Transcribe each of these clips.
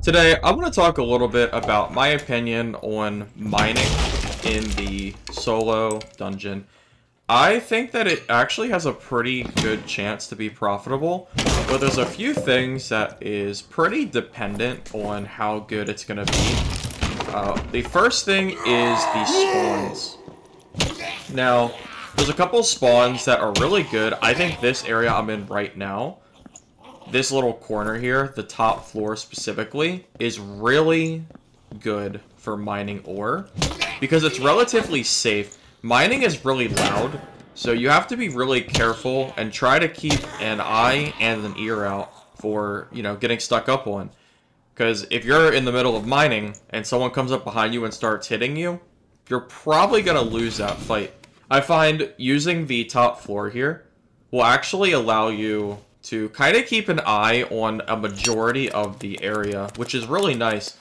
Today, I'm going to talk a little bit about my opinion on mining in the solo dungeon. I think that it actually has a pretty good chance to be profitable, but there's a few things that is pretty dependent on how good it's going to be. The first thing is the spawns. Now, there's a couple spawns that are really good. I think this area I'm in right now, this little corner here, the top floor specifically, is really good for mining ore because it's relatively safe. Mining is really loud, so you have to be really careful and try to keep an eye and an ear out for, getting stuck up on. Because if you're in the middle of mining and someone comes up behind you and starts hitting you, you're probably going to lose that fight. I find using the top floor here will actually allow you to kind of keep an eye on a majority of the area, which is really nice.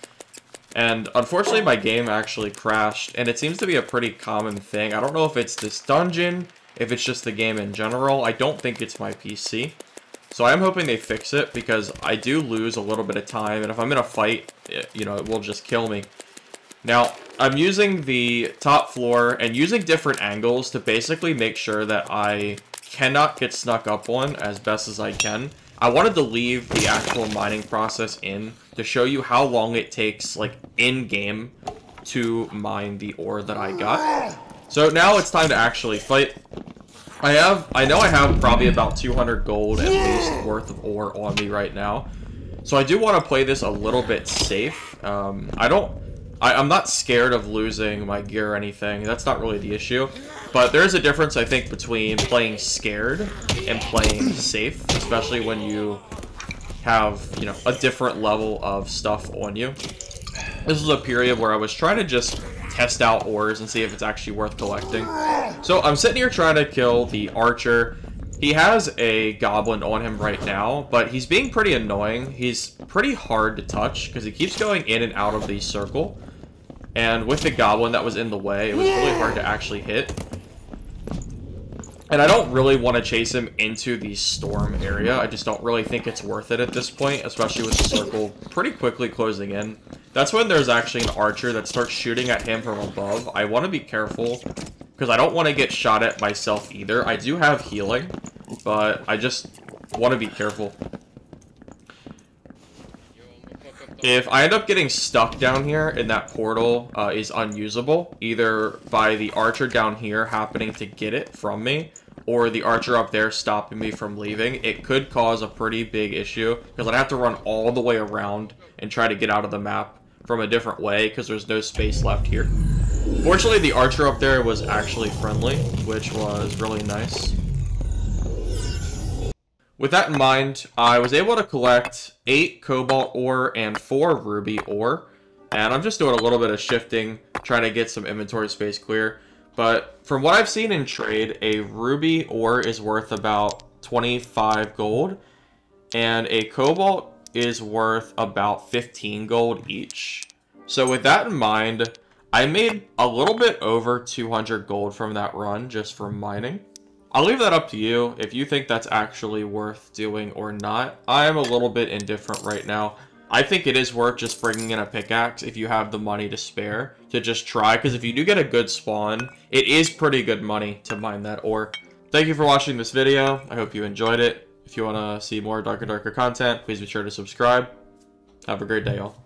And unfortunately, my game actually crashed, and it seems to be a pretty common thing. I don't know if it's this dungeon, if it's just the game in general. I don't think it's my PC. So I'm hoping they fix it, because I do lose a little bit of time, and if I'm in a fight, it will just kill me. Now, I'm using the top floor and using different angles to basically make sure that I cannot get snuck up on as best as I can. I wanted to leave the actual mining process in to show you how long it takes, like, in-game to mine the ore that I got. So now it's time to actually fight. I know I have probably about 200 gold at least worth of ore on me right now. So I do want to play this a little bit safe. I'm not scared of losing my gear or anything. That's not really the issue. But there's a difference, I think, between playing scared and playing safe, especially when you have, a different level of stuff on you. This is a period where I was trying to just test out ores and see if it's actually worth collecting. So I'm sitting here trying to kill the archer. He has a goblin on him right now, but he's being pretty annoying. He's pretty hard to touch because he keeps going in and out of the circle. And with the goblin that was in the way, it was really hard to actually hit. And I don't really want to chase him into the storm area. I just don't really think it's worth it at this point, especially with the circle pretty quickly closing in. That's when there's actually an archer that starts shooting at him from above. I want to be careful because I don't want to get shot at myself either. I do have healing, but I just want to be careful. If I end up getting stuck down here and that portal is unusable, either by the archer down here happening to get it from me, or the archer up there stopping me from leaving, it could cause a pretty big issue, because I'd have to run all the way around and try to get out of the map from a different way, because there's no space left here. Fortunately, the archer up there was actually friendly, which was really nice. With that in mind, I was able to collect 8 cobalt ore and 4 ruby ore. And I'm just doing a little bit of shifting, trying to get some inventory space clear. But from what I've seen in trade, a ruby ore is worth about 25 gold. And a cobalt is worth about 15 gold each. So with that in mind, I made a little bit over 200 gold from that run just from mining. I'll leave that up to you if you think that's actually worth doing or not. I am a little bit indifferent right now. I think it is worth just bringing in a pickaxe if you have the money to spare to just try, because if you do get a good spawn, it is pretty good money to mine that ore. Thank you for watching this video. I hope you enjoyed it. If you want to see more Darker content, please be sure to subscribe. Have a great day, y'all.